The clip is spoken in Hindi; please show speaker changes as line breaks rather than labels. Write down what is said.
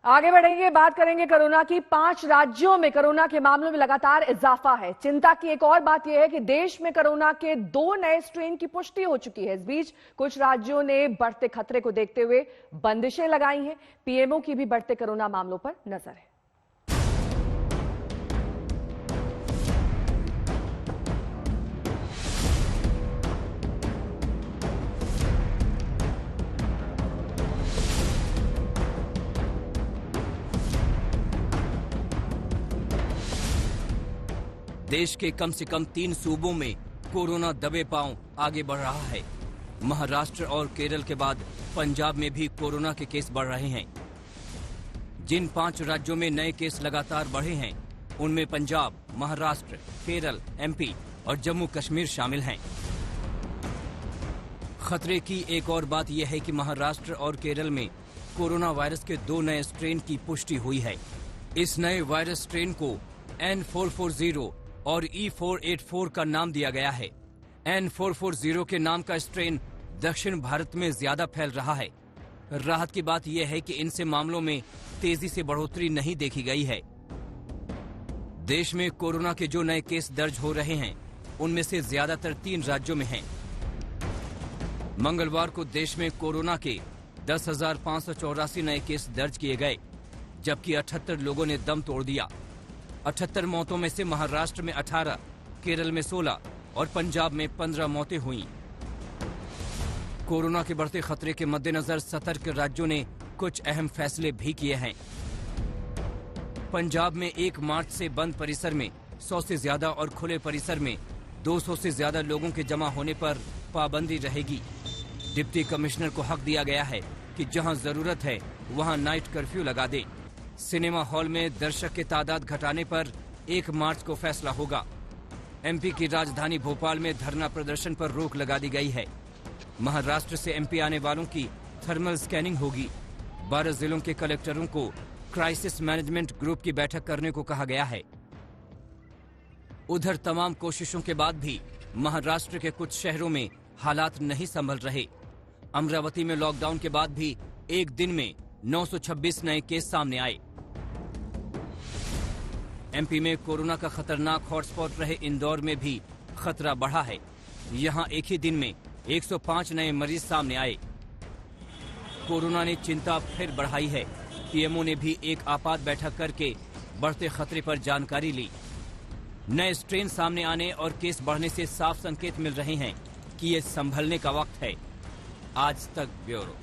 आगे बढ़ेंगे, बात करेंगे कोरोना की। 5 राज्यों में कोरोना के मामलों में लगातार इजाफा है। चिंता की एक और बात यह है कि देश में कोरोना के 2 नए स्ट्रेन की पुष्टि हो चुकी है। इस बीच कुछ राज्यों ने बढ़ते खतरे को देखते हुए बंदिशें लगाई हैं। पीएमओ की भी बढ़ते कोरोना मामलों पर नजर है।
देश के कम से कम 3 सूबों में कोरोना दबे पांव आगे बढ़ रहा है। महाराष्ट्र और केरल के बाद पंजाब में भी कोरोना के केस बढ़ रहे हैं। जिन 5 राज्यों में नए केस लगातार बढ़े हैं, उनमें पंजाब, महाराष्ट्र, केरल, एमपी और जम्मू कश्मीर शामिल हैं। खतरे की एक और बात यह है कि महाराष्ट्र और केरल में कोरोना वायरस के 2 नए स्ट्रेन की पुष्टि हुई है। इस नए वायरस स्ट्रेन को N440 और E484 का नाम दिया गया है। N440 के नाम का स्ट्रेन दक्षिण भारत में ज्यादा फैल रहा है। राहत की बात यह है कि इनसे मामलों में तेजी से बढ़ोतरी नहीं देखी गई है। देश में कोरोना के जो नए केस दर्ज हो रहे हैं, उनमें से ज्यादातर 3 राज्यों में हैं। मंगलवार को देश में कोरोना के 10,584 नए केस दर्ज किए गए, जबकि 78 लोगों ने दम तोड़ दिया। 78 मौतों में से महाराष्ट्र में 18, केरल में 16 और पंजाब में 15 मौतें हुईं। कोरोना के बढ़ते खतरे के मद्देनजर सतर्क राज्यों ने कुछ अहम फैसले भी किए हैं। पंजाब में 1 मार्च से बंद परिसर में 100 से ज्यादा और खुले परिसर में 200 से ज्यादा लोगों के जमा होने पर पाबंदी रहेगी। डिप्टी कमिश्नर को हक दिया गया है कि जहां जरूरत है वहां नाइट कर्फ्यू लगा दे। सिनेमा हॉल में दर्शक की तादाद घटाने पर 1 मार्च को फैसला होगा। एमपी की राजधानी भोपाल में धरना प्रदर्शन पर रोक लगा दी गई है। महाराष्ट्र से एमपी आने वालों की थर्मल स्कैनिंग होगी। 12 जिलों के कलेक्टरों को क्राइसिस मैनेजमेंट ग्रुप की बैठक करने को कहा गया है। उधर तमाम कोशिशों के बाद भी महाराष्ट्र के कुछ शहरों में हालात नहीं संभल रहे। अमरावती में लॉकडाउन के बाद भी एक दिन में 926 नए केस सामने आए। एमपी में कोरोना का खतरनाक हॉटस्पॉट रहे इंदौर में भी खतरा बढ़ा है। यहां एक ही दिन में 105 नए मरीज सामने आए। कोरोना ने चिंता फिर बढ़ाई है। पीएमओ ने भी एक आपात बैठक करके बढ़ते खतरे पर जानकारी ली। नए स्ट्रेन सामने आने और केस बढ़ने से साफ संकेत मिल रहे हैं कि ये संभलने का वक्त है। आज तक ब्यूरो।